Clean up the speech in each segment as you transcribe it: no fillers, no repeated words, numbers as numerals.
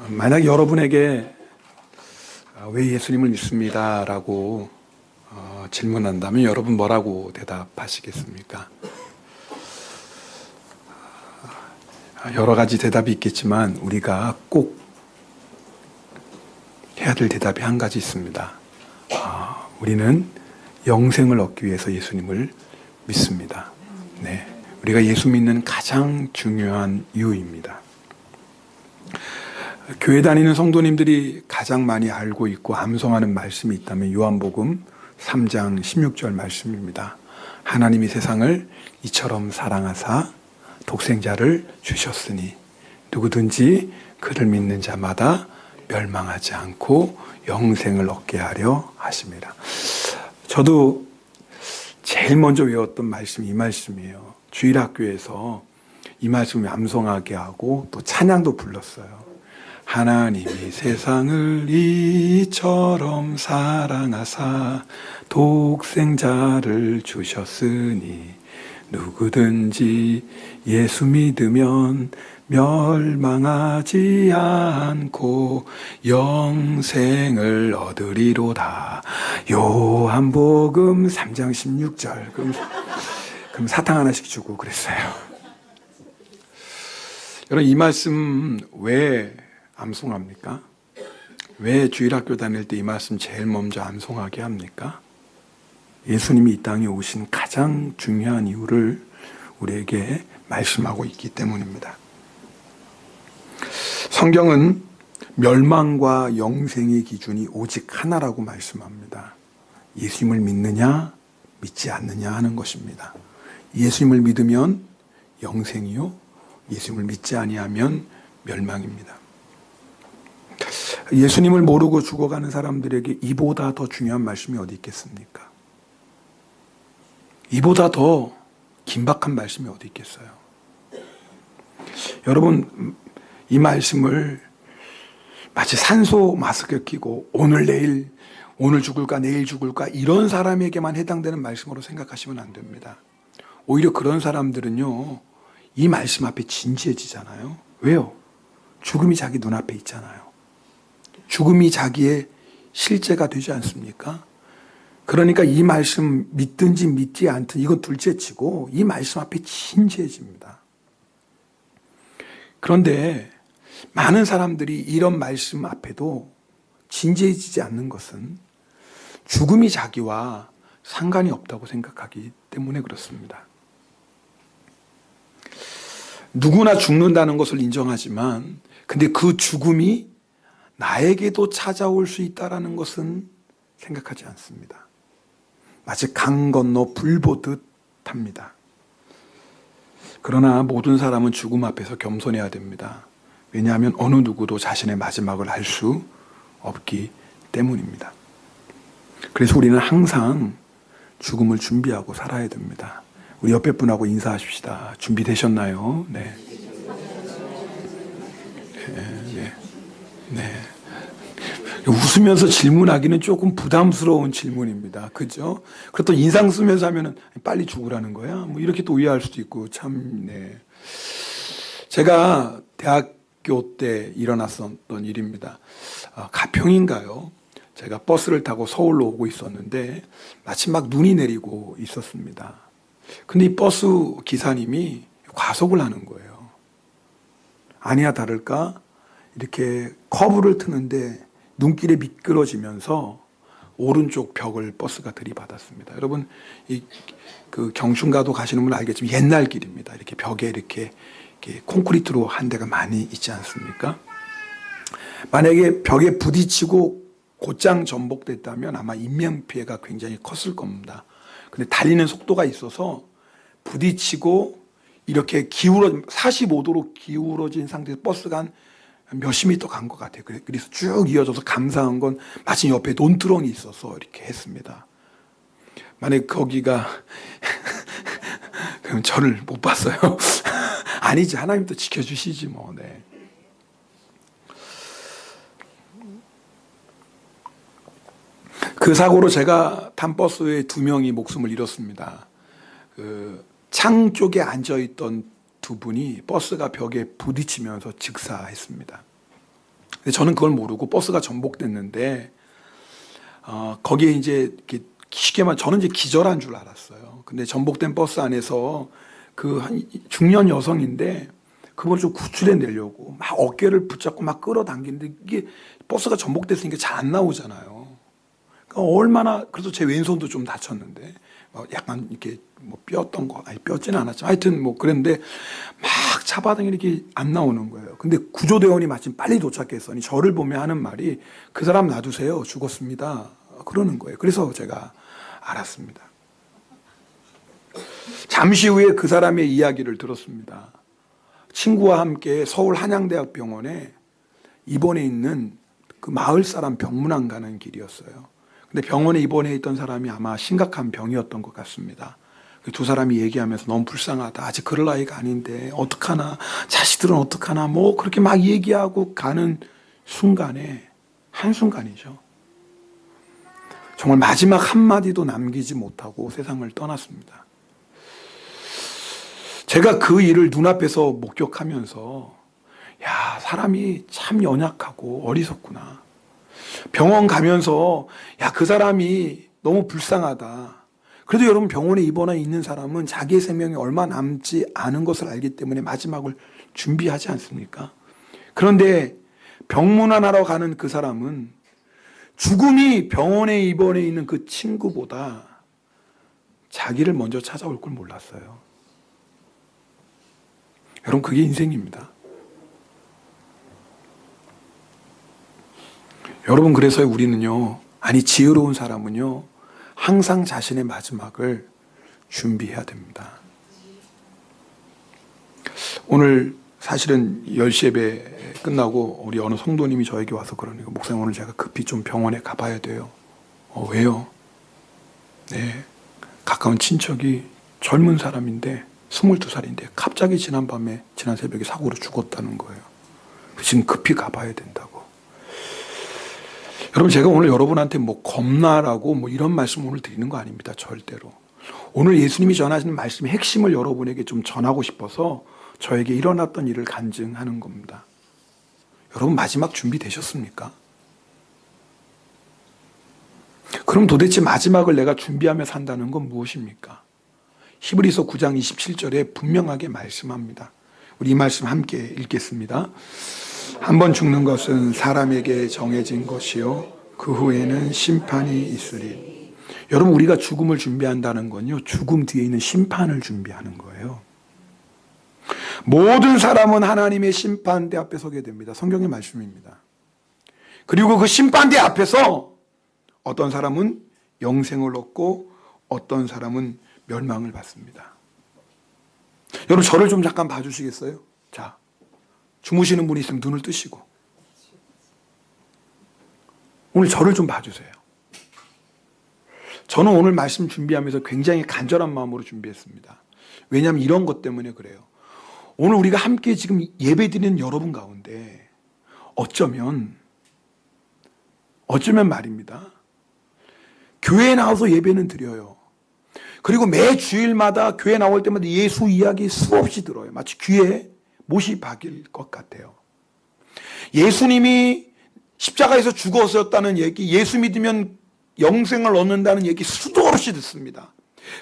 만약 여러분에게 왜 예수님을 믿습니다 라고 질문한다면 여러분 뭐라고 대답하시겠습니까? 여러 가지 대답이 있겠지만 우리가 꼭 해야 될 대답이 한 가지 있습니다. 우리는 영생을 얻기 위해서 예수님을 믿습니다. 네, 우리가 예수 믿는 가장 중요한 이유입니다. 교회 다니는 성도님들이 가장 많이 알고 있고 암송하는 말씀이 있다면 요한복음 3장 16절 말씀입니다. 하나님이 세상을 이처럼 사랑하사 독생자를 주셨으니 누구든지 그를 믿는 자마다 멸망하지 않고 영생을 얻게 하려 하심이라. 저도 제일 먼저 외웠던 말씀이 이 말씀이에요. 주일학교에서 이 말씀을 암송하게 하고 또 찬양도 불렀어요. 하나님이 세상을 이처럼 사랑하사 독생자를 주셨으니 누구든지 예수 믿으면 멸망하지 않고 영생을 얻으리로다. 요한복음 3장 16절. 그럼 사탕 하나씩 주고 그랬어요. 여러분, 이 말씀 왜 암송합니까? 왜 주일학교 다닐 때 이 말씀 제일 먼저 암송하게 합니까? 예수님이 이 땅에 오신 가장 중요한 이유를 우리에게 말씀하고 있기 때문입니다. 성경은 멸망과 영생의 기준이 오직 하나라고 말씀합니다. 예수님을 믿느냐 믿지 않느냐 하는 것입니다. 예수님을 믿으면 영생이요, 예수님을 믿지 아니하면 멸망입니다. 예수님을 모르고 죽어가는 사람들에게 이보다 더 중요한 말씀이 어디 있겠습니까? 이보다 더 긴박한 말씀이 어디 있겠어요? 여러분, 이 말씀을 마치 산소 마스크 끼고 오늘 내일, 오늘 죽을까 내일 죽을까 이런 사람에게만 해당되는 말씀으로 생각하시면 안 됩니다. 오히려 그런 사람들은요, 이 말씀 앞에 진지해지잖아요. 왜요? 죽음이 자기 눈앞에 있잖아요. 죽음이 자기의 실제가 되지 않습니까? 그러니까 이 말씀 믿든지 믿지 않든 이건 둘째치고 이 말씀 앞에 진지해집니다. 그런데 많은 사람들이 이런 말씀 앞에도 진지해지지 않는 것은 죽음이 자기와 상관이 없다고 생각하기 때문에 그렇습니다. 누구나 죽는다는 것을 인정하지만 근데 그 죽음이 나에게도 찾아올 수 있다는 것은 생각하지 않습니다. 마치 강 건너 불 보듯 합니다. 그러나 모든 사람은 죽음 앞에서 겸손해야 됩니다. 왜냐하면 어느 누구도 자신의 마지막을 알 수 없기 때문입니다. 그래서 우리는 항상 죽음을 준비하고 살아야 됩니다. 우리 옆에 분하고 인사하십시다. 준비되셨나요? 네. 네. 웃으면서 질문하기는 조금 부담스러운 질문입니다. 그죠? 그리고 또 인상 쓰면서 하면은 빨리 죽으라는 거야? 뭐 이렇게 또 오해할 수도 있고, 참, 네. 제가 대학교 때 일어났었던 일입니다. 가평인가요? 제가 버스를 타고 서울로 오고 있었는데, 마침 막 눈이 내리고 있었습니다. 근데 이 버스 기사님이 과속을 하는 거예요. 아니야 다를까? 이렇게 커브를 트는데 눈길에 미끄러지면서 오른쪽 벽을 버스가 들이받았습니다. 여러분, 그 경춘가도 가시는 분은 알겠지만 옛날 길입니다. 이렇게 벽에 이렇게 콘크리트로 한 데가 많이 있지 않습니까? 만약에 벽에 부딪히고 곧장 전복됐다면 아마 인명피해가 굉장히 컸을 겁니다. 근데 달리는 속도가 있어서 부딪히고 이렇게 45도로 기울어진 상태에서 버스가 한 몇십 미터 간 것 같아요. 그래서 쭉 이어져서 감사한 건 마침 옆에 논두렁이 있어서 이렇게 했습니다. 만약에 거기가 그럼 저를 못 봤어요. 아니지, 하나님도 지켜주시지 뭐. 네. 그 사고로 제가 탄 버스에 2명이 목숨을 잃었습니다. 창 쪽에 앉아있던 두 분이 버스가 벽에 부딪히면서 즉사했습니다. 근데 저는 그걸 모르고 버스가 전복됐는데, 거기에 이제 이렇게 쉽게만 저는 이제 기절한 줄 알았어요. 근데 전복된 버스 안에서 그 한 중년 여성인데 그걸 좀 구출해 내려고 막 어깨를 붙잡고 막 끌어당기는데 이게 버스가 전복됐으니까 잘 안 나오잖아요. 그러니까 얼마나, 그래서 제 왼손도 좀 다쳤는데 약간 이렇게 뭐 뼈었던 거, 아니 뼈지는 않았죠. 하여튼 뭐 그랬는데 막 차바닥에 이렇게 안 나오는 거예요. 근데 구조대원이 마침 빨리 도착했으니 저를 보며 하는 말이 그 사람 놔두세요. 죽었습니다. 그러는 거예요. 그래서 제가 알았습니다. 잠시 후에 그 사람의 이야기를 들었습니다. 친구와 함께 서울 한양대학병원에 입원해 있는 그 마을 사람 병문안 가는 길이었어요. 근데 병원에 입원해 있던 사람이 아마 심각한 병이었던 것 같습니다. 그 두 사람이 얘기하면서 너무 불쌍하다. 아직 그럴 나이가 아닌데 어떡하나. 자식들은 어떡하나. 뭐 그렇게 막 얘기하고 가는 순간에, 한순간이죠. 정말 마지막 한마디도 남기지 못하고 세상을 떠났습니다. 제가 그 일을 눈앞에서 목격하면서 야, 사람이 참 연약하고 어리석구나. 병원 가면서 야, 그 사람이 너무 불쌍하다. 그래도 여러분, 병원에 입원해 있는 사람은 자기의 생명이 얼마 남지 않은 것을 알기 때문에 마지막을 준비하지 않습니까? 그런데 병문안하러 가는 그 사람은 죽음이 병원에 입원해 있는 그 친구보다 자기를 먼저 찾아올 걸 몰랐어요. 여러분, 그게 인생입니다. 여러분, 그래서 우리는요, 아니 지혜로운 사람은요, 항상 자신의 마지막을 준비해야 됩니다. 오늘 사실은 10시 예배 끝나고 우리 어느 성도님이 저에게 와서 그러니까 목사님, 오늘 제가 급히 좀 병원에 가봐야 돼요. 왜요? 네, 가까운 친척이 젊은 사람인데 22살인데 갑자기 지난 새벽에 사고로 죽었다는 거예요. 지금 급히 가봐야 된다고. 여러분, 제가 오늘 여러분한테 뭐 겁나라고 뭐 이런 말씀 오늘 드리는 거 아닙니다. 절대로. 오늘 예수님이 전하시는 말씀의 핵심을 여러분에게 좀 전하고 싶어서 저에게 일어났던 일을 간증하는 겁니다. 여러분, 마지막 준비되셨습니까? 그럼 도대체 마지막을 내가 준비하며 산다는 건 무엇입니까? 히브리서 9장 27절에 분명하게 말씀합니다. 우리 이 말씀 함께 읽겠습니다. 한 번 죽는 것은 사람에게 정해진 것이요 그 후에는 심판이 있으리. 여러분, 우리가 죽음을 준비한다는 건요, 죽음 뒤에 있는 심판을 준비하는 거예요. 모든 사람은 하나님의 심판대 앞에 서게 됩니다. 성경의 말씀입니다. 그리고 그 심판대 앞에서 어떤 사람은 영생을 얻고 어떤 사람은 멸망을 받습니다. 여러분, 저를 좀 잠깐 봐주시겠어요? 자, 주무시는 분이 있으면 눈을 뜨시고 오늘 저를 좀 봐주세요. 저는 오늘 말씀 준비하면서 굉장히 간절한 마음으로 준비했습니다. 왜냐하면 이런 것 때문에 그래요. 오늘 우리가 함께 지금 예배드리는 여러분 가운데 어쩌면 말입니다, 교회에 나와서 예배는 드려요. 그리고 매 주일마다 교회 나올 때마다 예수 이야기 수없이 들어요. 마치 귀에 못이 박일 것 같아요. 예수님이 십자가에서 죽었었다는 얘기, 예수 믿으면 영생을 얻는다는 얘기 수도 없이 듣습니다.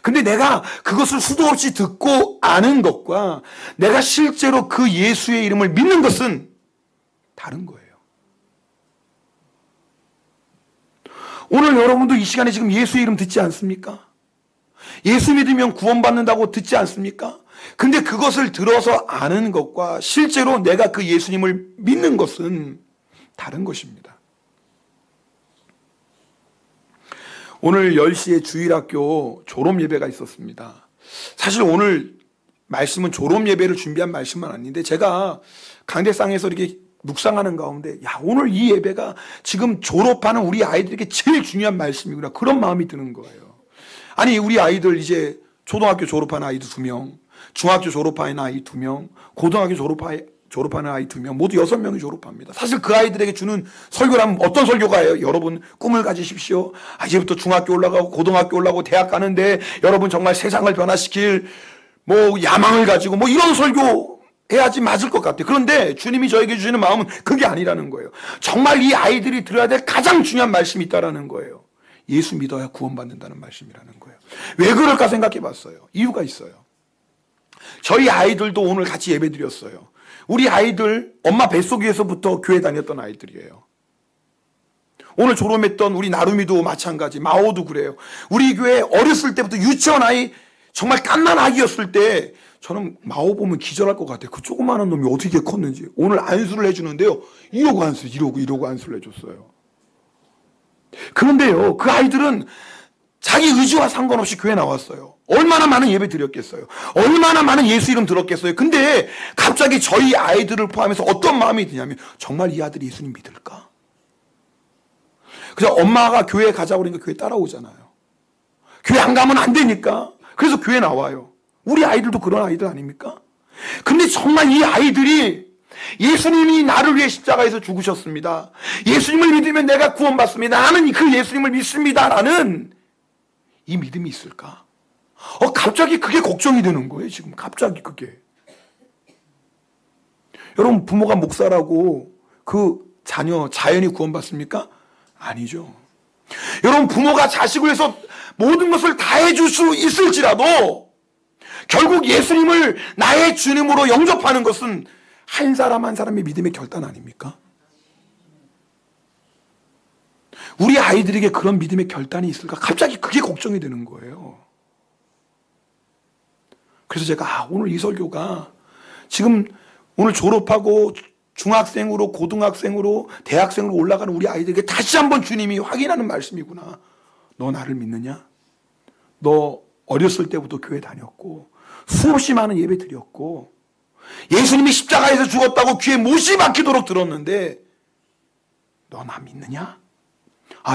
근데 내가 그것을 수도 없이 듣고 아는 것과 내가 실제로 그 예수의 이름을 믿는 것은 다른 거예요. 오늘 여러분도 이 시간에 지금 예수의 이름 듣지 않습니까? 예수 믿으면 구원받는다고 듣지 않습니까? 근데 그것을 들어서 아는 것과 실제로 내가 그 예수님을 믿는 것은 다른 것입니다. 오늘 10시에 주일학교 졸업 예배가 있었습니다. 사실 오늘 말씀은 졸업 예배를 준비한 말씀은 아닌데 제가 강대상에서 이렇게 묵상하는 가운데 야, 오늘 이 예배가 지금 졸업하는 우리 아이들에게 제일 중요한 말씀이구나, 그런 마음이 드는 거예요. 아니, 우리 아이들 이제 초등학교 졸업한 아이도 2명, 중학교 졸업하는 아이 2명, 고등학교 졸업하는 아이 2명, 모두 6명이 졸업합니다. 사실 그 아이들에게 주는 설교라면 어떤 설교가예요? 여러분 꿈을 가지십시오. 이제부터 중학교 올라가고 고등학교 올라가고 대학 가는데 여러분 정말 세상을 변화시킬 뭐 야망을 가지고 뭐 이런 설교 해야지 맞을 것 같아요. 그런데 주님이 저에게 주시는 마음은 그게 아니라는 거예요. 정말 이 아이들이 들어야 될 가장 중요한 말씀이 있다라는 거예요. 예수 믿어야 구원받는다는 말씀이라는 거예요. 왜 그럴까 생각해 봤어요. 이유가 있어요. 저희 아이들도 오늘 같이 예배 드렸어요. 우리 아이들 엄마 뱃속에서부터 교회 다녔던 아이들이에요. 오늘 졸업했던 우리 나루미도 마찬가지, 마오도 그래요. 우리 교회 어렸을 때부터 유치원 아이, 정말 깐난 아기였을 때 저는 마오 보면 기절할 것 같아요. 그 조그마한 놈이 어떻게 컸는지. 오늘 안수를 해주는데요, 이러고 안수를 해줬어요. 그런데요, 그 아이들은 자기 의지와 상관없이 교회 나왔어요. 얼마나 많은 예배 드렸겠어요. 얼마나 많은 예수 이름 들었겠어요. 근데 갑자기 저희 아이들을 포함해서 어떤 마음이 드냐면, 정말 이 아들이 예수님 믿을까? 그래서 엄마가 교회 가자고 그러니까 교회 따라오잖아요. 교회 안 가면 안 되니까. 그래서 교회 나와요. 우리 아이들도 그런 아이들 아닙니까? 근데 정말 이 아이들이 예수님이 나를 위해 십자가에서 죽으셨습니다. 예수님을 믿으면 내가 구원받습니다. 나는 그 예수님을 믿습니다라는 이 믿음이 있을까? 갑자기 그게 걱정이 되는 거예요. 지금 갑자기 그게. 여러분, 부모가 목사라고 그 자녀 자연히 구원받습니까? 아니죠. 여러분, 부모가 자식을 위해서 모든 것을 다 해줄 수 있을지라도 결국 예수님을 나의 주님으로 영접하는 것은 한 사람 한 사람의 믿음의 결단 아닙니까? 우리 아이들에게 그런 믿음의 결단이 있을까? 갑자기 그게 걱정이 되는 거예요. 그래서 제가 오늘 이 설교가 지금 오늘 졸업하고 중학생으로 고등학생으로 대학생으로 올라가는 우리 아이들에게 다시 한번 주님이 확인하는 말씀이구나. 너 나를 믿느냐? 너 어렸을 때부터 교회 다녔고 수없이 많은 예배 드렸고 예수님이 십자가에서 죽었다고 귀에 못이 박히도록 들었는데 너 나 믿느냐?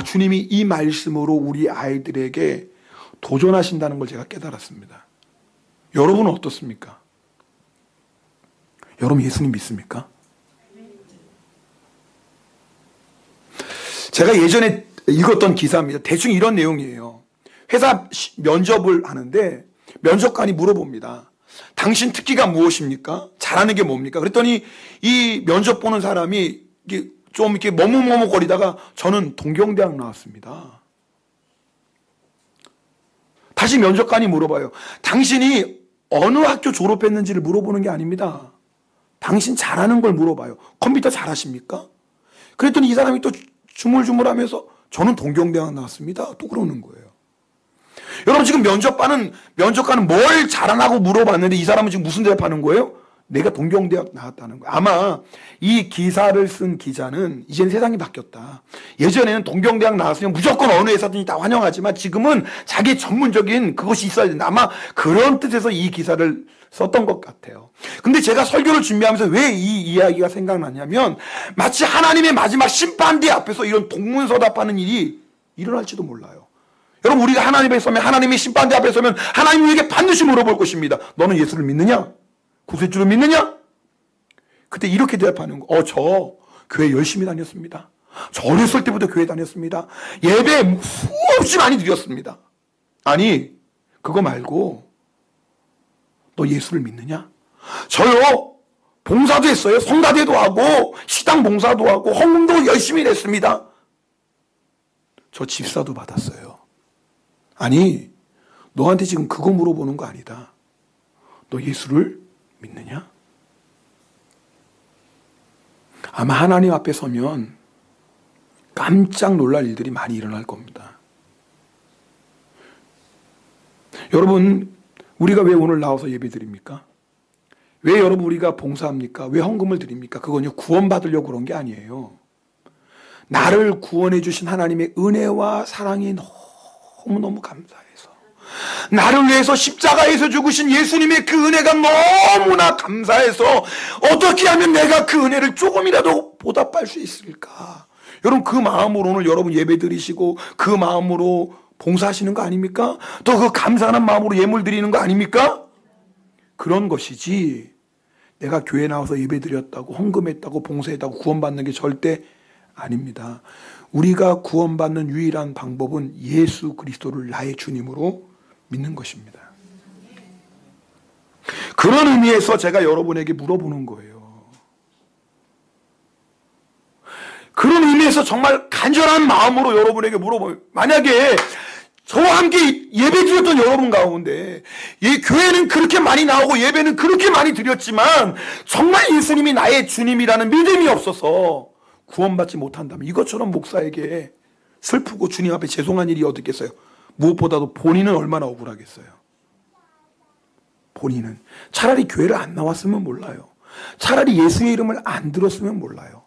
주님이 이 말씀으로 우리 아이들에게 도전하신다는 걸 제가 깨달았습니다. 여러분은 어떻습니까? 여러분 예수님 믿습니까? 제가 예전에 읽었던 기사입니다. 대충 이런 내용이에요. 회사 면접을 하는데 면접관이 물어봅니다. 당신 특기가 무엇입니까? 잘하는 게 뭡니까? 그랬더니 이 면접 보는 사람이 좀 이렇게 머뭇머뭇거리다가 저는 동경대학 나왔습니다. 다시 면접관이 물어봐요. 당신이 어느 학교 졸업했는지를 물어보는 게 아닙니다. 당신 잘하는 걸 물어봐요. 컴퓨터 잘하십니까? 그랬더니 이 사람이 또 주물주물하면서 저는 동경대학 나왔습니다. 또 그러는 거예요. 여러분, 지금 면접관은 뭘 잘하냐고 물어봤는데 이 사람은 지금 무슨 대답하는 거예요? 내가 동경대학 나왔다는 거예요. 아마 이 기사를 쓴 기자는 이제는 세상이 바뀌었다. 예전에는 동경대학 나왔으면 무조건 어느 회사든지 다 환영하지만 지금은 자기 전문적인 그것이 있어야 된다. 아마 그런 뜻에서 이 기사를 썼던 것 같아요. 근데 제가 설교를 준비하면서 왜 이 이야기가 생각나냐면 마치 하나님의 마지막 심판대 앞에서 이런 동문서답하는 일이 일어날지도 몰라요. 여러분, 우리가 하나님 앞에 서면, 하나님의 심판대 앞에 서면 하나님이 우리에게 반드시 물어볼 것입니다. 너는 예수를 믿느냐? 구세주를 믿느냐? 그때 이렇게 대답하는 거. 저 교회 열심히 다녔습니다. 저 어렸을 때부터 교회 다녔습니다. 예배 수없이 많이 드렸습니다. 아니, 그거 말고 너 예수를 믿느냐? 저요, 봉사도 했어요. 성가대도 하고 식당 봉사도 하고 헌금도 열심히 했습니다. 저 집사도 받았어요. 아니, 너한테 지금 그거 물어보는 거 아니다. 너 예수를 믿느냐? 아마 하나님 앞에 서면 깜짝 놀랄 일들이 많이 일어날 겁니다. 여러분, 우리가 왜 오늘 나와서 예배 드립니까? 왜 여러분 우리가 봉사합니까? 왜 헌금을 드립니까? 그건요, 구원받으려고 그런 게 아니에요. 나를 구원해 주신 하나님의 은혜와 사랑이 너무너무 감사해서, 나를 위해서 십자가에서 죽으신 예수님의 그 은혜가 너무나 감사해서 어떻게 하면 내가 그 은혜를 조금이라도 보답할 수 있을까? 여러분, 그 마음으로 오늘 여러분 예배 드리시고 그 마음으로 봉사하시는 거 아닙니까? 또 그 감사하는 마음으로 예물 드리는 거 아닙니까? 그런 것이지, 내가 교회 나와서 예배 드렸다고 헌금했다고 봉사했다고 구원받는 게 절대 아닙니다. 우리가 구원받는 유일한 방법은 예수 그리스도를 나의 주님으로 믿는 것입니다. 그런 의미에서 제가 여러분에게 물어보는 거예요. 그런 의미에서 정말 간절한 마음으로 여러분에게 물어봐요. 만약에 저와 함께 예배 드렸던 여러분 가운데 교회는 그렇게 많이 나오고 예배는 그렇게 많이 드렸지만 정말 예수님이 나의 주님이라는 믿음이 없어서 구원받지 못한다면 이것처럼 목사에게 슬프고 주님 앞에 죄송한 일이 어딨겠어요. 무엇보다도 본인은 얼마나 억울하겠어요. 본인은 차라리 교회를 안 나왔으면 몰라요. 차라리 예수의 이름을 안 들었으면 몰라요.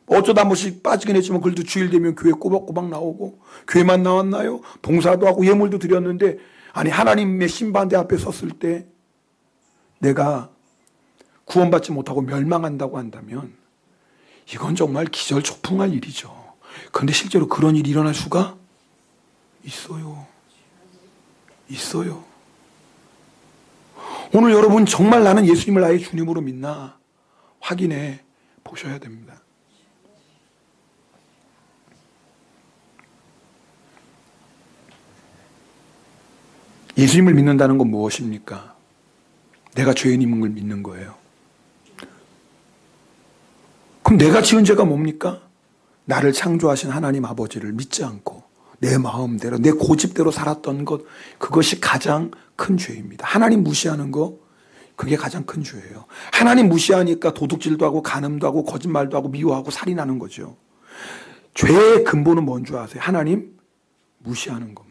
어쩌다 한 번씩 빠지긴 했지만 그래도 주일 되면 교회 꼬박꼬박 나오고 교회만 나왔나요? 봉사도 하고 예물도 드렸는데 아니 하나님의 심판대 앞에 섰을 때 내가 구원받지 못하고 멸망한다고 한다면 이건 정말 기절초풍할 일이죠. 그런데 실제로 그런 일이 일어날 수가 있어요. 있어요. 오늘 여러분 정말 나는 예수님을 나의 주님으로 믿나 확인해 보셔야 됩니다. 예수님을 믿는다는 건 무엇입니까? 내가 죄인임을 믿는 거예요. 그럼 내가 지은 죄가 뭡니까? 나를 창조하신 하나님 아버지를 믿지 않고 내 마음대로 내 고집대로 살았던 것, 그것이 가장 큰 죄입니다. 하나님 무시하는 거, 그게 가장 큰 죄예요. 하나님 무시하니까 도둑질도 하고 간음도 하고 거짓말도 하고 미워하고 살인하는 거죠. 죄의 근본은 뭔 줄 아세요? 하나님 무시하는 겁니다.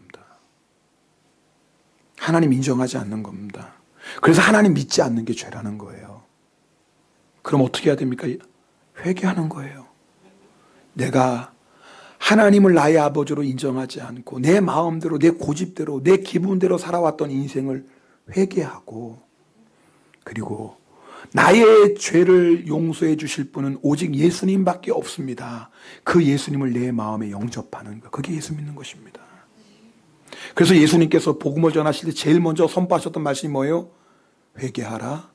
하나님 인정하지 않는 겁니다. 그래서 하나님 믿지 않는 게 죄라는 거예요. 그럼 어떻게 해야 됩니까? 회개하는 거예요. 내가 하나님을 나의 아버지로 인정하지 않고 내 마음대로 내 고집대로 내 기분대로 살아왔던 인생을 회개하고, 그리고 나의 죄를 용서해 주실 분은 오직 예수님밖에 없습니다. 그 예수님을 내 마음에 영접하는 것, 그게 예수 믿는 것입니다. 그래서 예수님께서 복음을 전하실 때 제일 먼저 선포하셨던 말씀이 뭐예요? 회개하라,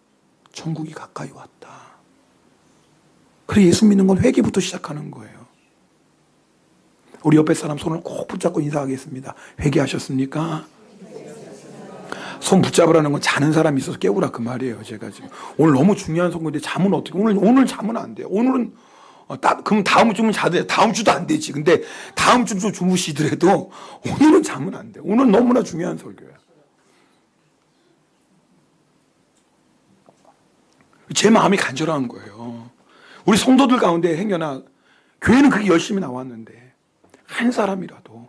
천국이 가까이 왔다. 그래서 예수 믿는 건 회개부터 시작하는 거예요. 우리 옆에 사람 손을 꼭 붙잡고 인사하겠습니다. 회개하셨습니까? 손 붙잡으라는 건 자는 사람이 있어서 깨우라 그 말이에요. 제가 지금 오늘 너무 중요한 선거인데 잠은 어떻게, 오늘 잠은 안 돼요. 오늘은 그럼 다음 주면 자도, 다음 주도 안 되지. 근데 다음 주도 주무시더라도 오늘은 자면 안 돼. 오늘 너무나 중요한 설교야. 제 마음이 간절한 거예요. 우리 성도들 가운데 행여나 교회는 그렇게 열심히 나왔는데 한 사람이라도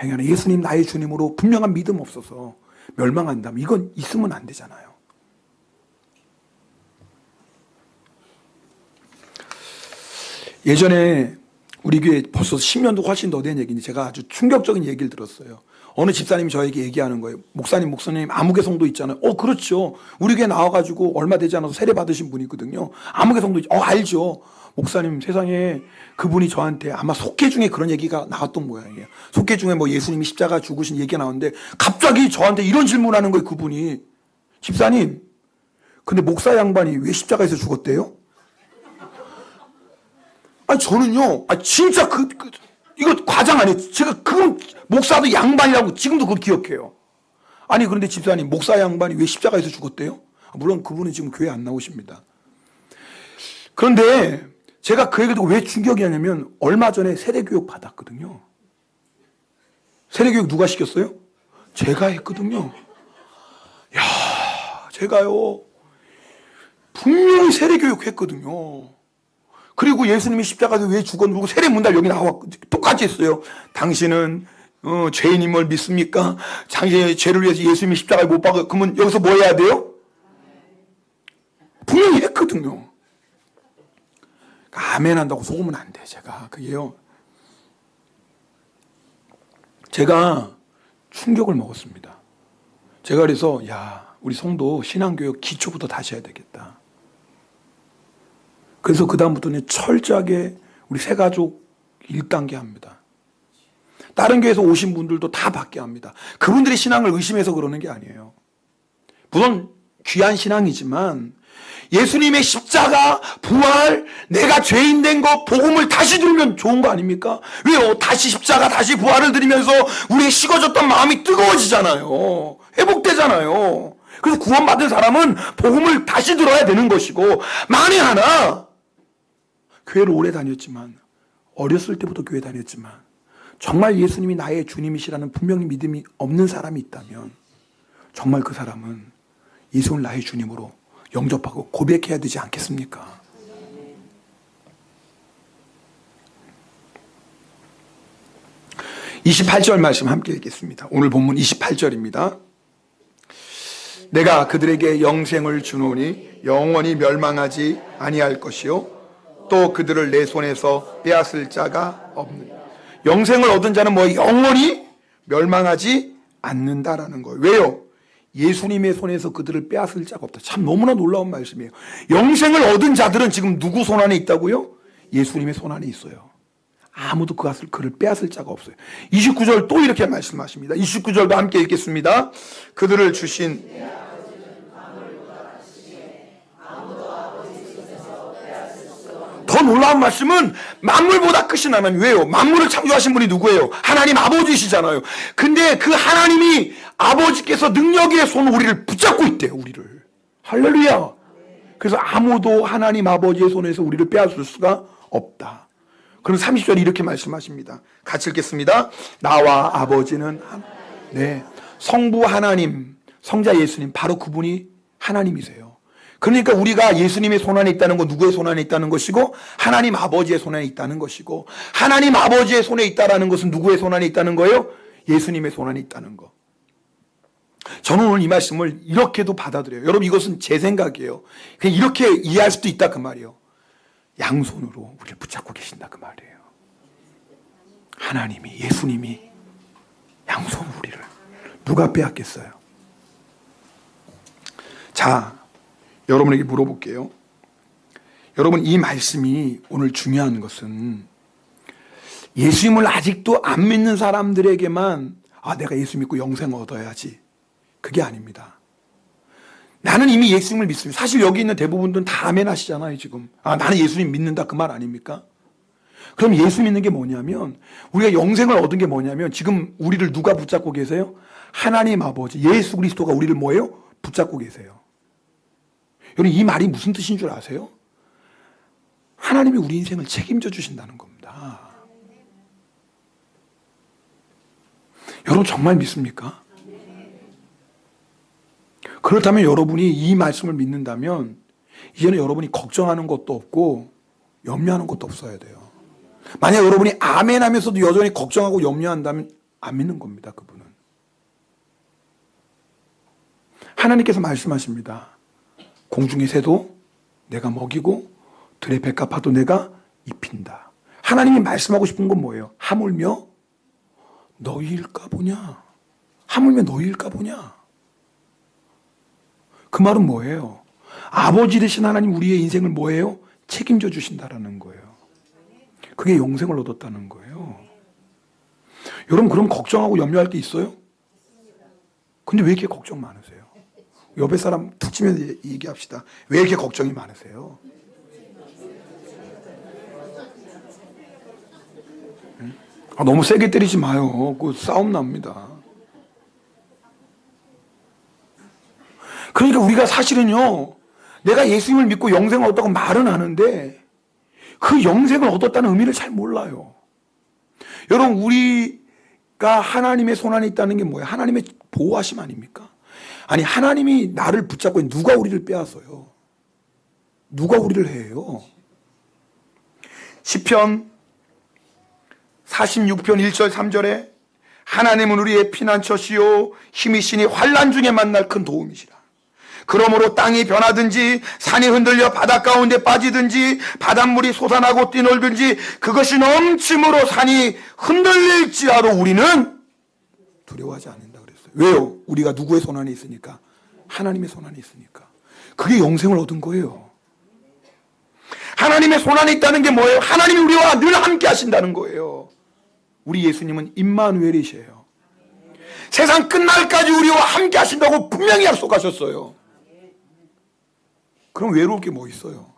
행여나 예수님 나의 주님으로 분명한 믿음 없어서 멸망한다면 이건 있으면 안 되잖아요. 예전에 우리 교회 벌써 10년도 훨씬 더 된 얘기인데 제가 아주 충격적인 얘기를 들었어요. 어느 집사님이 저에게 얘기하는 거예요. 목사님 아무개 성도 있잖아요. 그렇죠. 우리 교회 나와가지고 얼마 되지 않아서 세례 받으신 분이 있거든요. 아무개 성도 있죠. 알죠. 목사님, 세상에 그분이 저한테 아마 속회 중에 그런 얘기가 나왔던 모양이에요. 속회 중에 뭐 예수님이 십자가 죽으신 얘기가 나오는데 갑자기 저한테 이런 질문을 하는 거예요. 그분이. 집사님, 근데 목사 양반이 왜 십자가에서 죽었대요? 아니 저는요, 진짜 이거 과장 아니에요. 제가 그건 목사도 양반이라고 지금도 그걸 기억해요. 아니 그런데 집사님, 목사 양반이 왜 십자가에서 죽었대요? 물론 그분은 지금 교회 안 나오십니다. 그런데 제가 그 얘기 듣고 왜 충격이냐면 얼마 전에 세례교육 받았거든요. 세례교육 누가 시켰어요? 제가 했거든요. 야, 제가요 분명히 세례교육 했거든요. 그리고 예수님이 십자가에서 왜 죽었는지 세례 문답 여기 나왔거든요. 똑같이 했어요. 당신은 죄인임을 믿습니까? 당신의 죄를 위해서 예수님이 십자가에 못 박아. 그러면 여기서 뭐 해야 돼요? 분명히 했거든요. 아멘 한다고 속으면 안 돼. 제가 그게요, 제가 충격을 먹었습니다. 제가 그래서 우리 성도 신앙교육 기초부터 다시 해야 되겠다. 그래서 그 다음부터는 철저하게 우리 새가족 1단계 합니다. 다른 교회에서 오신 분들도 다 받게 합니다. 그분들의 신앙을 의심해서 그러는 게 아니에요. 물론 귀한 신앙이지만 예수님의 십자가, 부활, 내가 죄인 된 거 복음을 다시 들으면 좋은 거 아닙니까? 왜요? 다시 십자가, 다시 부활을 들으면서 우리의 식어졌던 마음이 뜨거워지잖아요. 회복되잖아요. 그래서 구원받은 사람은 복음을 다시 들어야 되는 것이고, 만에 하나 교회를 오래 다녔지만, 어렸을 때부터 교회 다녔지만 정말 예수님이 나의 주님이시라는 분명히 믿음이 없는 사람이 있다면 정말 그 사람은 예수를 나의 주님으로 영접하고 고백해야 되지 않겠습니까? (28절) 말씀 함께 읽겠습니다. 오늘 본문 28절입니다. 내가 그들에게 영생을 주노니 영원히 멸망하지 아니할 것이요 또 그들을 내 손에서 빼앗을 자가 없는. 영생을 얻은 자는 뭐 영원히 멸망하지 않는다라는 거예요. 왜요? 예수님의 손에서 그들을 빼앗을 자가 없다. 참 너무나 놀라운 말씀이에요. 영생을 얻은 자들은 지금 누구 손 안에 있다고요? 예수님의 손 안에 있어요. 아무도 그를 빼앗을 자가 없어요. 29절 또 이렇게 말씀하십니다. 29절도 함께 읽겠습니다. 그들을 주신 더 놀라운 말씀은 만물보다 크신 하나님. 왜요? 만물을 창조하신 분이 누구예요? 하나님 아버지시잖아요. 근데 그 하나님이 아버지께서 능력의 손으로 우리를 붙잡고 있대요. 우리를. 할렐루야. 그래서 아무도 하나님 아버지의 손에서 우리를 빼앗을 수가 없다. 그럼 30절에 이렇게 말씀하십니다. 같이 읽겠습니다. 나와 아버지는 네, 성부 하나님, 성자 예수님, 바로 그분이 하나님이세요. 그러니까 우리가 예수님의 손 안에 있다는 건 누구의 손 안에 있다는 것이고, 하나님 아버지의 손 안에 있다는 것이고, 하나님 아버지의 손에 있다는 것은 누구의 손 안에 있다는 거예요? 예수님의 손 안에 있다는 거. 저는 오늘 이 말씀을 이렇게도 받아들여요. 여러분, 이것은 제 생각이에요. 그냥 이렇게 이해할 수도 있다 그 말이에요. 양손으로 우리를 붙잡고 계신다 그 말이에요. 하나님이, 예수님이 양손으로 우리를 누가 빼앗겠어요? 자, 여러분에게 물어볼게요. 여러분, 이 말씀이 오늘 중요한 것은 예수님을 아직도 안 믿는 사람들에게만 내가 예수 믿고 영생 얻어야지, 그게 아닙니다. 나는 이미 예수님을 믿습니다. 사실 여기 있는 대부분들은 다 아멘 하시잖아요 지금. 나는 예수님 믿는다 그 말 아닙니까? 그럼 예수 믿는 게 뭐냐면, 우리가 영생을 얻은 게 뭐냐면, 지금 우리를 누가 붙잡고 계세요? 하나님 아버지 예수 그리스도가 우리를 뭐예요? 붙잡고 계세요. 여러분, 이 말이 무슨 뜻인 줄 아세요? 하나님이 우리 인생을 책임져 주신다는 겁니다. 여러분 정말 믿습니까? 그렇다면 여러분이 이 말씀을 믿는다면 이제는 여러분이 걱정하는 것도 없고 염려하는 것도 없어야 돼요. 만약 여러분이 아멘 하면서도 여전히 걱정하고 염려한다면 안 믿는 겁니다. 그분은. 하나님께서 말씀하십니다. 공중의 새도 내가 먹이고 들의 백합화도 내가 입힌다. 하나님이 말씀하고 싶은 건 뭐예요? 하물며 너희일까 보냐? 하물며 너희일까 보냐? 그 말은 뭐예요? 아버지 되신 하나님 우리의 인생을 뭐예요? 책임져 주신다라는 거예요. 그게 영생을 얻었다는 거예요. 여러분, 그럼 걱정하고 염려할 게 있어요? 근데 왜 이렇게 걱정 많으세요? 옆에 사람 툭 치면 얘기합시다. 왜 이렇게 걱정이 많으세요? 너무 세게 때리지 마요. 그 싸움 납니다. 그러니까 우리가 사실은요, 내가 예수님을 믿고 영생을 얻었다고 말은 하는데 그 영생을 얻었다는 의미를 잘 몰라요. 여러분, 우리가 하나님의 손안에 있다는 게 뭐예요? 하나님의 보호하심 아닙니까? 아니, 하나님이 나를 붙잡고 누가 우리를 빼앗아요? 누가 우리를 해요? 시편 46편 1절 3절에 하나님은 우리의 피난처시요 힘이시니 환난 중에 만날 큰 도움이시라. 그러므로 땅이 변하든지 산이 흔들려 바닷 가운데 빠지든지 바닷물이 솟아나고 뛰놀든지 그것이 넘침으로 산이 흔들릴지라도 우리는 두려워하지 않는다 그랬어요. 왜요? 우리가 누구의 손안에 있으니까? 하나님의 손안에 있으니까. 그게 영생을 얻은 거예요. 하나님의 손안에 있다는 게 뭐예요? 하나님이 우리와 늘 함께 하신다는 거예요. 우리 예수님은 임마누엘이시에요. 세상 끝날까지 우리와 함께 하신다고 분명히 약속하셨어요. 그럼 외로울 게 뭐 있어요?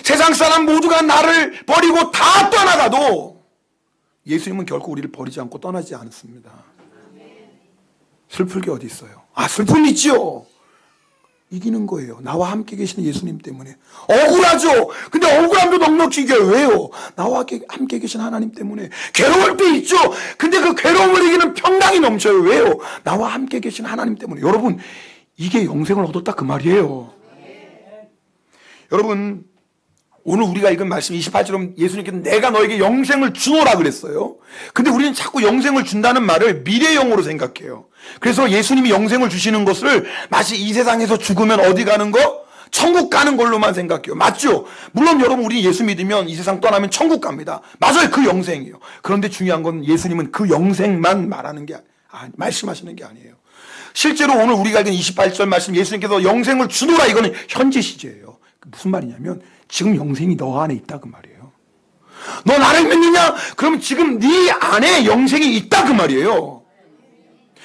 세상 사람 모두가 나를 버리고 다 떠나가도 예수님은 결코 우리를 버리지 않고 떠나지 않습니다. 슬플 게 어디 있어요? 아, 슬픔 있지요. 이기는 거예요. 나와 함께 계시는 예수님 때문에. 억울하죠. 근데 억울함도 넉넉히 이겨요. 왜요? 나와 함께 계신 하나님 때문에. 괴로울 때 있죠. 근데 그 괴로움을 이기는 평강이 넘쳐요. 왜요? 나와 함께 계신 하나님 때문에. 여러분, 이게 영생을 얻었다 그 말이에요. 여러분, 오늘 우리가 읽은 말씀 28절은 예수님께서 내가 너에게 영생을 주노라 그랬어요. 근데 우리는 자꾸 영생을 준다는 말을 미래형으로 생각해요. 그래서 예수님이 영생을 주시는 것을 마치 이 세상에서 죽으면 어디 가는 거? 천국 가는 걸로만 생각해요. 맞죠? 물론 여러분, 우리 예수 믿으면 이 세상 떠나면 천국 갑니다. 맞아요. 그 영생이에요. 그런데 중요한 건 예수님은 그 영생만 말씀하시는 게 아니에요. 실제로 오늘 우리가 읽은 28절 말씀, 예수님께서 영생을 주노라, 이거는 현재 시제예요. 무슨 말이냐면 지금 영생이 너 안에 있다 그 말이에요. 너 나를 믿느냐? 그럼 지금 네 안에 영생이 있다 그 말이에요.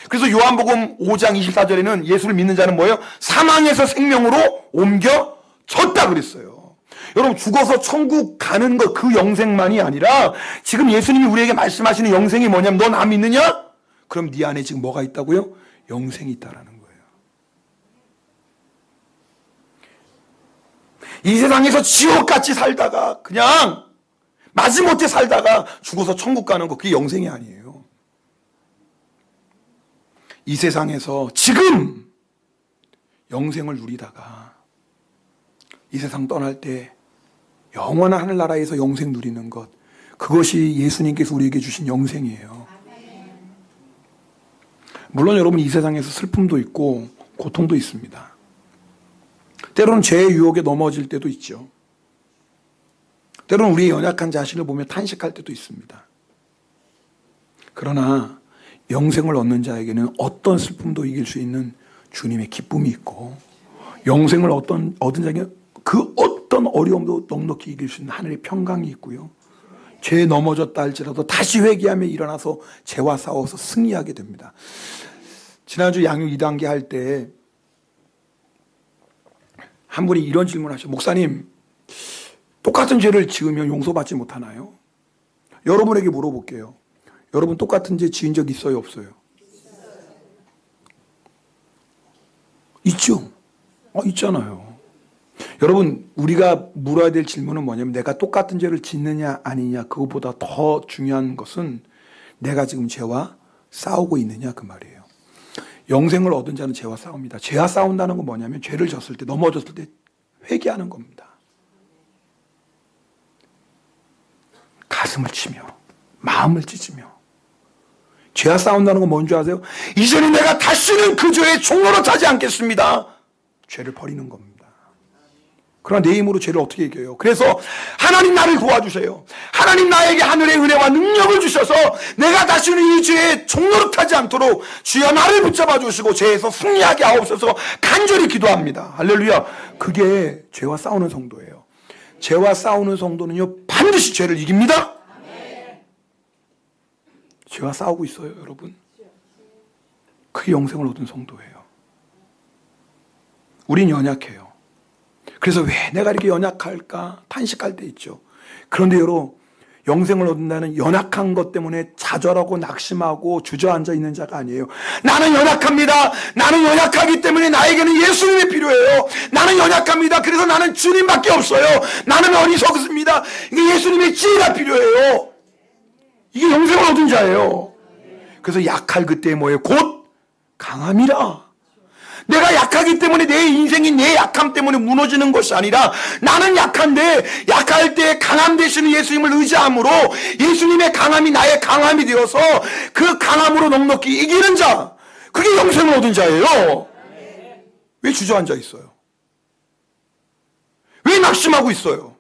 그래서 요한복음 5장 24절에는 예수를 믿는 자는 뭐예요? 사망에서 생명으로 옮겨졌다 그랬어요. 여러분, 죽어서 천국 가는 것, 그 영생만이 아니라 지금 예수님이 우리에게 말씀하시는 영생이 뭐냐면, 너 나 믿느냐? 그럼 네 안에 지금 뭐가 있다고요? 영생이 있다라는 거예요. 이 세상에서 지옥같이 살다가 그냥 마지못해 살다가 죽어서 천국 가는 거, 그게 영생이 아니에요. 이 세상에서 지금 영생을 누리다가 이 세상 떠날 때 영원한 하늘나라에서 영생 누리는 것, 그것이 예수님께서 우리에게 주신 영생이에요. 물론 여러분, 이 세상에서 슬픔도 있고 고통도 있습니다. 때로는 죄의 유혹에 넘어질 때도 있죠. 때로는 우리의 연약한 자신을 보며 탄식할 때도 있습니다. 그러나 영생을 얻는 자에게는 어떤 슬픔도 이길 수 있는 주님의 기쁨이 있고, 영생을 얻은 자에게는 그 어떤 어려움도 넉넉히 이길 수 있는 하늘의 평강이 있고요. 죄에 넘어졌다 할지라도 다시 회개하며 일어나서 죄와 싸워서 승리하게 됩니다. 지난주 양육 2단계 할 때 한 분이 이런 질문을 하셨어요. 목사님, 똑같은 죄를 지으면 용서받지 못하나요? 여러분에게 물어볼게요. 여러분 똑같은 죄 지은 적 있어요, 없어요? 있죠? 있잖아요. 여러분, 우리가 물어야 될 질문은 뭐냐면, 내가 똑같은 죄를 짓느냐 아니냐, 그것보다 더 중요한 것은 내가 지금 죄와 싸우고 있느냐 그 말이에요. 영생을 얻은 자는 죄와 싸웁니다. 죄와 싸운다는 건 뭐냐면, 죄를 졌을 때, 넘어졌을 때 회개하는 겁니다. 가슴을 치며 마음을 찢으며. 죄와 싸운다는 건 뭔지 아세요? 이제는 내가 다시는 그 죄의 종로로 타지 않겠습니다. 죄를 버리는 겁니다. 그러나 내 힘으로 죄를 어떻게 이겨요? 그래서 하나님 나를 도와주세요. 하나님 나에게 하늘의 은혜와 능력을 주셔서 내가 다시는 이 죄의 종로로 타지 않도록 주여 나를 붙잡아 주시고 죄에서 승리하게 하옵소서 간절히 기도합니다. 할렐루야. 그게 죄와 싸우는 성도예요. 죄와 싸우는 성도는요, 반드시 죄를 이깁니다. 죄와 싸우고 있어요, 여러분. 그게 영생을 얻은 성도예요. 우린 연약해요. 그래서 왜 내가 이렇게 연약할까 탄식할 때 있죠. 그런데 여러분, 영생을 얻는다는 연약한 것 때문에 좌절하고 낙심하고 주저앉아 있는 자가 아니에요. 나는 연약합니다. 나는 연약하기 때문에 나에게는 예수님이 필요해요. 나는 연약합니다. 그래서 나는 주님밖에 없어요. 나는 어리석습니다. 이게 예수님의 지혜가 필요해요. 이게 영생을 얻은 자예요. 그래서 약할 그때 뭐예요? 곧 강함이라. 내가 약하기 때문에 내 인생이 내 약함 때문에 무너지는 것이 아니라, 나는 약한데 약할 때 강함 되시는 예수님을 의지함으로 예수님의 강함이 나의 강함이 되어서 그 강함으로 넉넉히 이기는 자, 그게 영생을 얻은 자예요. 왜 주저앉아 있어요? 왜 낙심하고 있어요?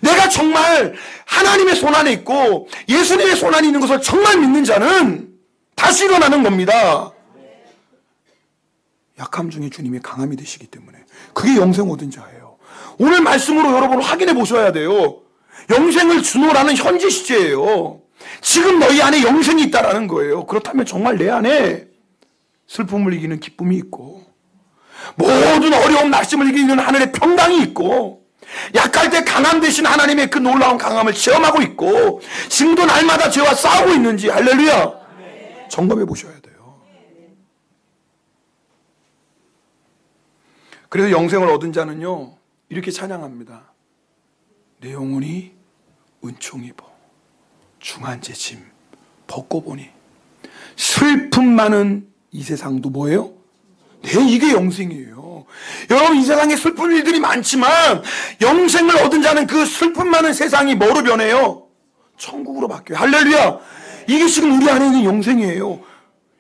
내가 정말 하나님의 손 안에 있고 예수님의 손 안에 있는 것을 정말 믿는 자는 다시 일어나는 겁니다. 약함 중에 주님이 강함이 되시기 때문에. 그게 영생 얻은 자예요. 오늘 말씀으로 여러분 확인해 보셔야 돼요. 영생을 주노라는 현재 시제예요. 지금 너희 안에 영생이 있다라는 거예요. 그렇다면 정말 내 안에 슬픔을 이기는 기쁨이 있고, 모든 어려움 낙심을 이기는 하늘의 평강이 있고, 약할 때 강함 되신 하나님의 그 놀라운 강함을 체험하고 있고, 지금도 날마다 죄와 싸우고 있는지, 할렐루야, 점검해 보셔야 돼요. 그래서 영생을 얻은 자는요 이렇게 찬양합니다. 내 영혼이 은총 입어 중한제 짐 벗고 보니 슬픔 많은 이 세상도 뭐예요? 네, 이게 영생이에요. 여러분, 이 세상에 슬픈 일들이 많지만 영생을 얻은 자는 그 슬픔 많은 세상이 뭐로 변해요? 천국으로 바뀌어요. 할렐루야. 이게 지금 우리 안에 있는 영생이에요.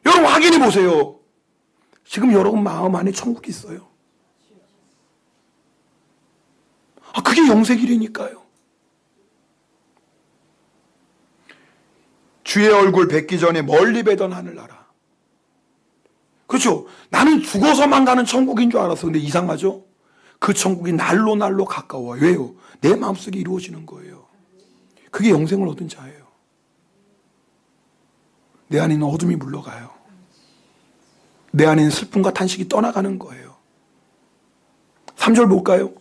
여러분 확인해 보세요. 지금 여러분 마음 안에 천국이 있어요. 그게 영생이라니까요. 주의 얼굴 뵙기 전에 멀리 뵈던 하늘나라. 그렇죠? 나는 죽어서만 가는 천국인 줄 알았어. 근데 이상하죠? 그 천국이 날로 날로 가까워요. 왜요? 내 마음속에 이루어지는 거예요. 그게 영생을 얻은 자예요. 내 안에 있는 어둠이 물러가요. 내 안에 있는 슬픔과 탄식이 떠나가는 거예요. 3절 볼까요?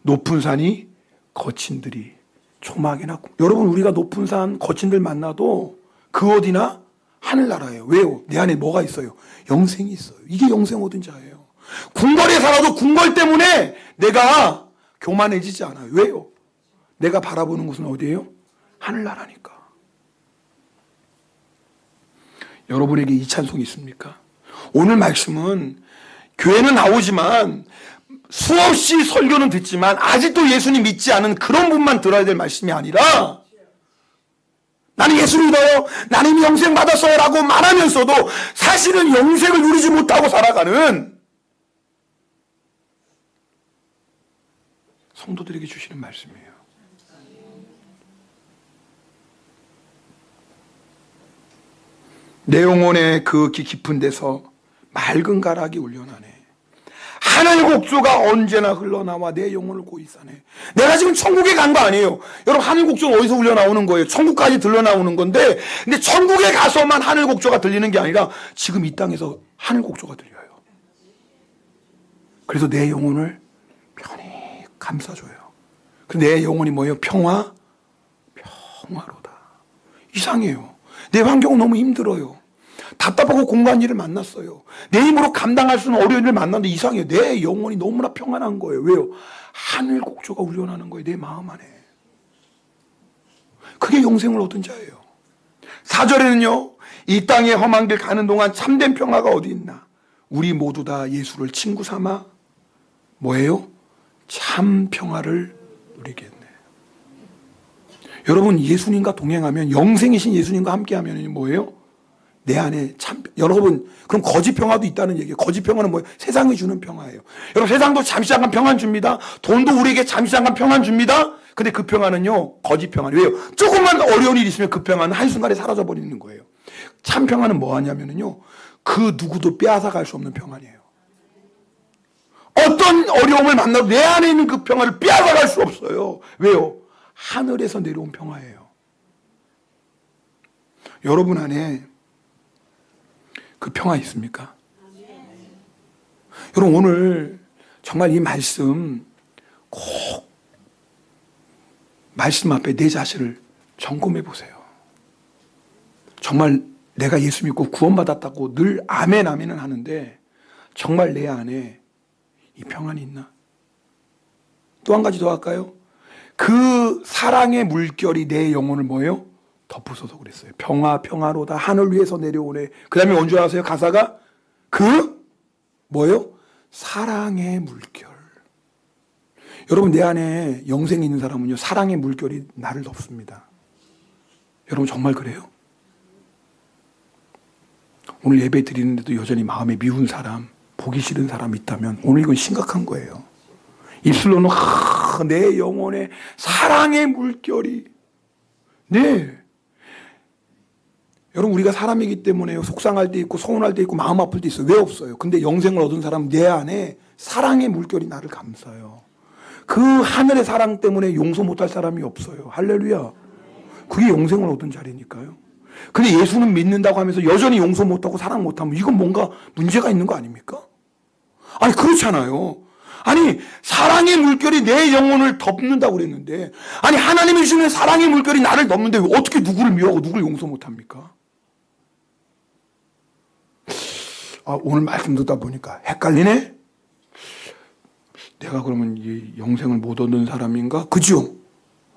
높은 산이 거친들이 초막에 났고. 여러분, 우리가 높은 산 거친들 만나도 그 어디나 하늘나라예요. 왜요? 내 안에 뭐가 있어요? 영생이 있어요. 이게 영생 얻은 자예요. 궁궐에 살아도 궁궐 때문에 내가 교만해지지 않아요. 왜요? 내가 바라보는 곳은 어디예요? 하늘나라니까. 여러분에게 이 찬송이 있습니까? 오늘 말씀은 교회는 나오지만 수없이 설교는 듣지만 아직도 예수님 믿지 않은 그런 분만 들어야 될 말씀이 아니라 나는 예수 믿어요, 나는 이미 영생 받았어요 라고 말하면서도 사실은 영생을 누리지 못하고 살아가는 성도들에게 주시는 말씀이에요. 내 영혼의 그 깊은 데서 맑은 가락이 울려나네. 하늘 곡조가 언제나 흘러나와 내 영혼을 고이 싸네. 내가 지금 천국에 간 거 아니에요. 여러분, 하늘 곡조는 어디서 흘러나오는 거예요? 천국까지 들려나오는 건데, 근데 천국에 가서만 하늘 곡조가 들리는 게 아니라 지금 이 땅에서 하늘 곡조가 들려요. 그래서 내 영혼을 편히 감싸줘요. 내 영혼이 뭐예요? 평화로다. 이상해요. 내 환경은 너무 힘들어요. 답답하고 공부한 일을 만났어요. 내 힘으로 감당할 수 있는 어려운 일을 만났는데 이상해요. 내 영혼이 너무나 평안한 거예요. 왜요? 하늘 곡조가 울려나는 거예요. 내 마음 안에. 그게 영생을 얻은 자예요. 4절에는요. 이 땅에 험한 길 가는 동안 참된 평화가 어디 있나? 우리 모두 다 예수를 친구 삼아 뭐예요? 참 평화를 누리겠네. 여러분, 예수님과 동행하면, 영생이신 예수님과 함께하면 뭐예요? 내 안에 참, 여러분, 그럼 거짓 평화도 있다는 얘기예요. 거짓 평화는 뭐예요? 세상이 주는 평화예요. 여러분, 세상도 잠시 잠깐 평안 줍니다. 돈도 우리에게 잠시 잠깐 평안 줍니다. 근데 그 평안은요, 거짓 평안이에요. 왜요? 조금만 어려운 일이 있으면 그 평안은 한순간에 사라져버리는 거예요. 참 평안은 뭐 하냐면요, 그 누구도 빼앗아갈 수 없는 평안이에요. 어떤 어려움을 만나도 내 안에 있는 그 평안을 빼앗아갈 수 없어요. 왜요? 하늘에서 내려온 평화예요. 여러분 안에 그 평화 있습니까? 여러분, 오늘 정말 이 말씀 꼭 말씀 앞에 내 자신을 점검해 보세요. 정말 내가 예수 믿고 구원받았다고 늘 아멘 아멘은 하는데 정말 내 안에 이 평안이 있나? 또 한 가지 더 할까요? 그 사랑의 물결이 내 영혼을 뭐예요? 덮으소서 그랬어요. 평화로다. 하늘 위에서 내려오네. 그 다음에 뭔 줄 아세요? 가사가 뭐예요? 사랑의 물결. 여러분, 내 안에 영생이 있는 사람은요, 사랑의 물결이 나를 덮습니다. 여러분, 정말 그래요? 오늘 예배 드리는데도 여전히 마음에 미운 사람, 보기 싫은 사람 있다면 오늘 이건 심각한 거예요. 입술로는 내 영혼에 사랑의 물결이. 네. 여러분, 우리가 사람이기 때문에 속상할 때 있고 서운할 때 있고 마음 아플 때 있어요. 왜 없어요? 근데 영생을 얻은 사람은 내 안에 사랑의 물결이 나를 감싸요. 그 하늘의 사랑 때문에 용서 못할 사람이 없어요. 할렐루야. 그게 영생을 얻은 자리니까요. 근데 예수는 믿는다고 하면서 여전히 용서 못하고 사랑 못하면 이건 뭔가 문제가 있는 거 아닙니까? 아니, 그렇잖아요. 아니, 사랑의 물결이 내 영혼을 덮는다고 그랬는데, 아니, 하나님이 주시는 사랑의 물결이 나를 덮는데 어떻게 누구를 미워하고 누구를 용서 못합니까? 오늘 말씀 듣다 보니까 헷갈리네? 내가 그러면 이 영생을 못 얻는 사람인가? 그죠?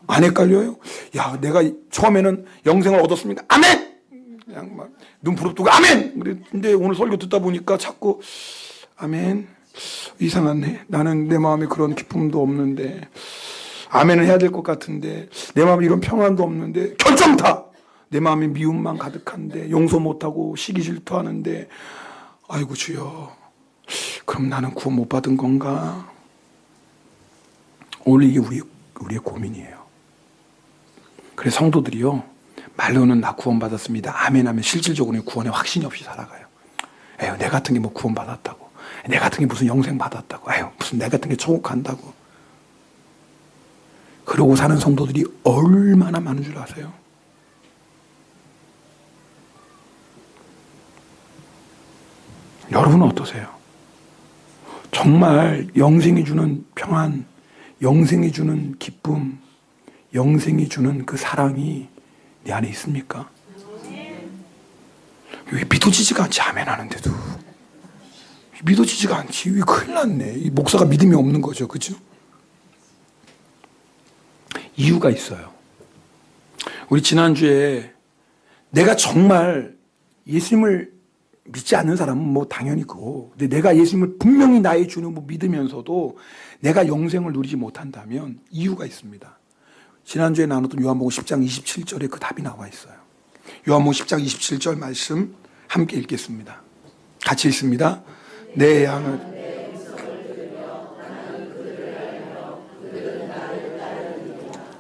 안 헷갈려요? 야, 내가 처음에는 영생을 얻었습니다. 아멘! 그냥 막 눈 부릅뜨고 아멘! 근데 오늘 설교 듣다 보니까 자꾸 아멘. 이상하네. 나는 내 마음에 그런 기쁨도 없는데 아멘을 해야 될 것 같은데 내 마음에 이런 평안도 없는데 결정타! 내 마음에 미움만 가득한데 용서 못하고 시기 질투하는데 아이고 주여, 그럼 나는 구원 못 받은 건가? 오늘 이게 우리의 고민이에요. 그래서 성도들이요, 말로는 나 구원 받았습니다 아멘 하면 실질적으로는 구원에 확신이 없이 살아가요. 에휴, 내 같은 게 뭐 구원 받았다고, 내 같은 게 무슨 영생 받았다고, 에휴, 무슨 내 같은 게 천국 간다고. 그러고 사는 성도들이 얼마나 많은 줄 아세요? 여러분은 어떠세요? 정말 영생이 주는 평안, 영생이 주는 기쁨, 영생이 주는 그 사랑이 내 안에 있습니까? 왜 믿어지지가 않지? 아멘 하는데도 믿어지지가 않지. 왜 큰일 났네. 이 목사가 믿음이 없는 거죠. 그죠? 이유가 있어요. 우리 지난주에 내가 정말 예수님을 믿지 않는 사람은 뭐 당연히 그거. 근데 내가 예수님을 분명히 나의 주님으로 믿으면서도 내가 영생을 누리지 못한다면 이유가 있습니다. 지난주에 나눴던 요한복음 10장 27절에 그 답이 나와 있어요. 요한복음 10장 27절 말씀 함께 읽겠습니다. 같이 읽습니다. 내 양을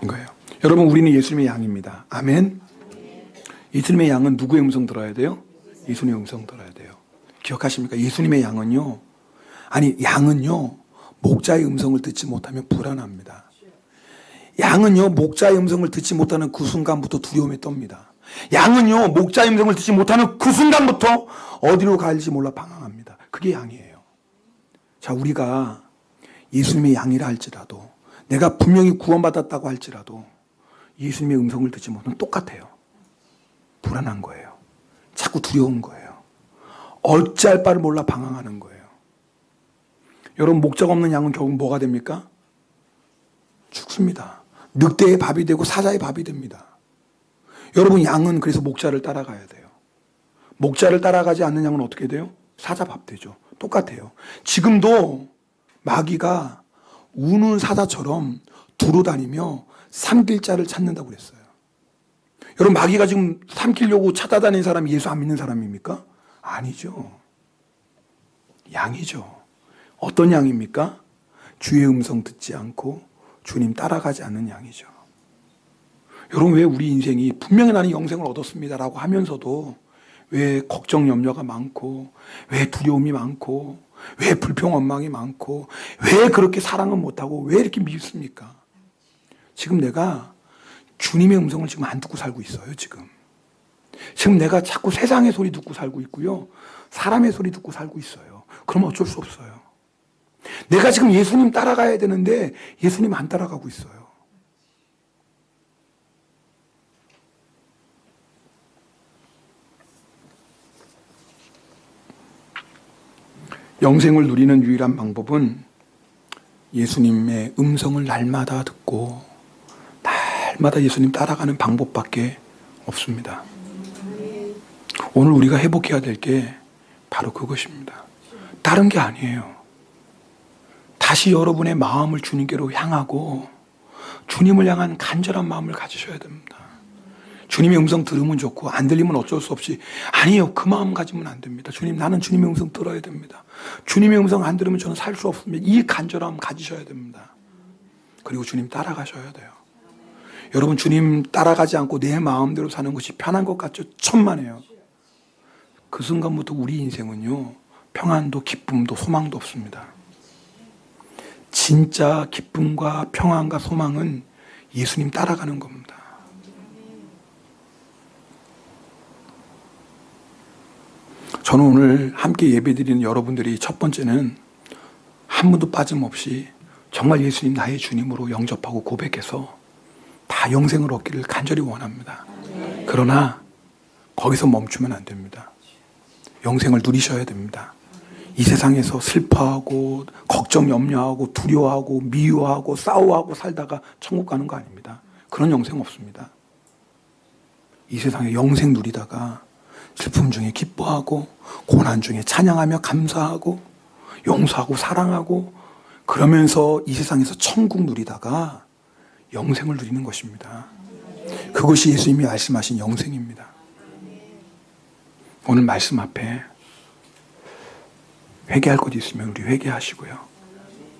이거예요. 여러분, 우리는 예수님의 양입니다. 아멘. 예수님의 양은 누구의 음성 들어야 돼요? 예수님의 음성 들어야 돼요. 기억하십니까? 예수님의 양은요, 양은요, 목자의 음성을 듣지 못하면 불안합니다. 양은요, 목자의 음성을 듣지 못하는 그 순간부터 두려움에 떱니다. 양은요, 목자의 음성을 듣지 못하는 그 순간부터 어디로 갈지 몰라 방황합니다. 그게 양이에요. 자, 우리가 예수님의 양이라 할지라도, 내가 분명히 구원받았다고 할지라도 예수님의 음성을 듣지 못하면 똑같아요. 불안한 거예요. 자꾸 두려운 거예요. 어찌할 바를 몰라 방황하는 거예요. 여러분, 목자가 없는 양은 결국 뭐가 됩니까? 죽습니다. 늑대의 밥이 되고 사자의 밥이 됩니다. 여러분, 양은 그래서 목자를 따라가야 돼요. 목자를 따라가지 않는 양은 어떻게 돼요? 사자 밥 되죠. 똑같아요. 지금도 마귀가 우는 사자처럼 두루 다니며 삼킬 자를 찾는다고 그랬어요. 여러분, 마귀가 지금 삼키려고 찾아다니는 사람이 예수 안 믿는 사람입니까? 아니죠. 양이죠. 어떤 양입니까? 주의 음성 듣지 않고 주님 따라가지 않는 양이죠. 여러분, 왜 우리 인생이 분명히 나는 영생을 얻었습니다라고 하면서도 왜 걱정 염려가 많고, 왜 두려움이 많고, 왜 불평 원망이 많고, 왜 그렇게 사랑은 못하고, 왜 이렇게 미흡습니까? 지금 내가 주님의 음성을 지금 안 듣고 살고 있어요. 지금 내가 자꾸 세상의 소리 듣고 살고 있고요, 사람의 소리 듣고 살고 있어요. 그럼 어쩔 수 없어요. 내가 지금 예수님 따라가야 되는데 예수님 안 따라가고 있어요. 영생을 누리는 유일한 방법은 예수님의 음성을 날마다 듣고 날마다 예수님 따라가는 방법밖에 없습니다. 오늘 우리가 회복해야 될 게 바로 그것입니다. 다른 게 아니에요. 다시 여러분의 마음을 주님께로 향하고 주님을 향한 간절한 마음을 가지셔야 됩니다. 주님의 음성 들으면 좋고 안 들리면 어쩔 수 없이, 아니에요, 그 마음 가지면 안 됩니다. 주님, 나는 주님의 음성 들어야 됩니다. 주님의 음성 안 들으면 저는 살 수 없습니다. 이 간절함 가지셔야 됩니다. 그리고 주님 따라가셔야 돼요. 여러분, 주님 따라가지 않고 내 마음대로 사는 것이 편한 것 같죠? 천만에요. 그 순간부터 우리 인생은요, 평안도 기쁨도 소망도 없습니다. 진짜 기쁨과 평안과 소망은 예수님 따라가는 겁니다. 저는 오늘 함께 예배드리는 여러분들이 첫 번째는 한 분도 빠짐없이 정말 예수님 나의 주님으로 영접하고 고백해서 다 영생을 얻기를 간절히 원합니다. 그러나 거기서 멈추면 안 됩니다. 영생을 누리셔야 됩니다. 이 세상에서 슬퍼하고 걱정 염려하고 두려워하고 미워하고 싸워하고 살다가 천국 가는 거 아닙니다. 그런 영생 없습니다. 이 세상에 영생 누리다가 슬픔 중에 기뻐하고 고난 중에 찬양하며 감사하고 용서하고 사랑하고 그러면서 이 세상에서 천국 누리다가 영생을 누리는 것입니다. 그것이 예수님이 말씀하신 영생입니다. 오늘 말씀 앞에 회개할 것 있으면 우리 회개하시고요.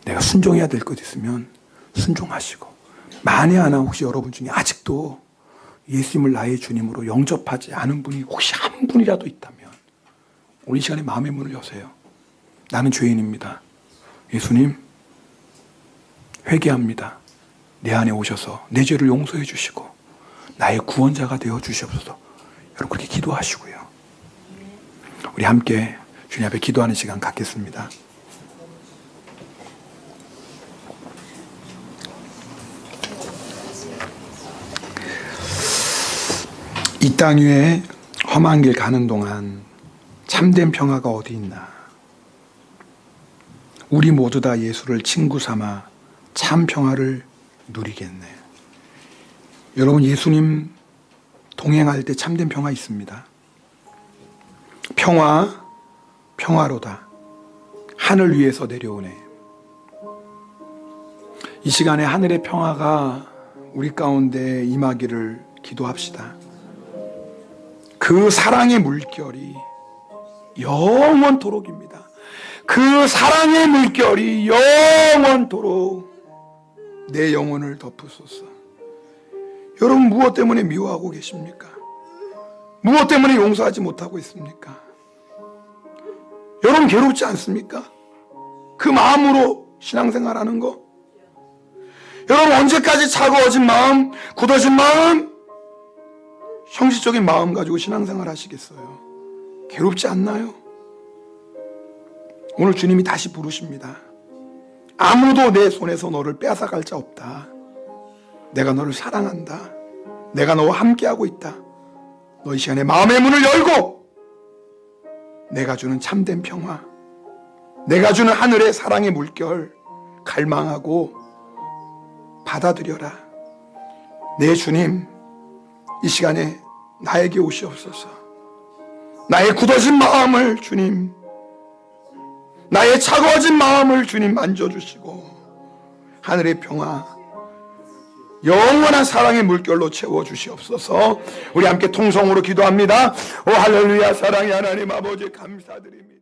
내가 순종해야 될 것 있으면 순종하시고, 만에 하나 혹시 여러분 중에 아직도 예수님을 나의 주님으로 영접하지 않은 분이 혹시 한 분이라도 있다면 오늘 이 시간에 마음의 문을 여세요. 나는 죄인입니다. 예수님, 회개합니다. 내 안에 오셔서 내 죄를 용서해 주시고 나의 구원자가 되어 주시옵소서. 여러분 그렇게 기도하시고요. 우리 함께 주님 앞에 기도하는 시간 갖겠습니다. 이 땅 위에 험한 길 가는 동안 참된 평화가 어디 있나? 우리 모두 다 예수를 친구 삼아 참 평화를 누리겠네. 여러분, 예수님 동행할 때 참된 평화 있습니다. 평화로다. 하늘 위에서 내려오네. 이 시간에 하늘의 평화가 우리 가운데 임하기를 기도합시다. 그 사랑의 물결이 영원토록입니다. 그 사랑의 물결이 영원토록 내 영혼을 덮으소서. 여러분, 무엇 때문에 미워하고 계십니까? 무엇 때문에 용서하지 못하고 있습니까? 여러분 괴롭지 않습니까? 그 마음으로 신앙생활하는 거? 여러분 언제까지 차가워진 마음, 굳어진 마음, 형식적인 마음 가지고 신앙생활 하시겠어요? 괴롭지 않나요? 오늘 주님이 다시 부르십니다. 아무도 내 손에서 너를 빼앗아갈 자 없다. 내가 너를 사랑한다. 내가 너와 함께하고 있다. 너 이 시간에 마음의 문을 열고 내가 주는 참된 평화, 내가 주는 하늘의 사랑의 물결 갈망하고 받아들여라. 내 주님, 이 시간에 나에게 오시옵소서. 나의 굳어진 마음을 주님, 나의 차가워진 마음을 주님 만져주시고 하늘의 평화, 영원한 사랑의 물결로 채워주시옵소서. 우리 함께 통성으로 기도합니다. 오 할렐루야. 사랑의 하나님 아버지 감사드립니다.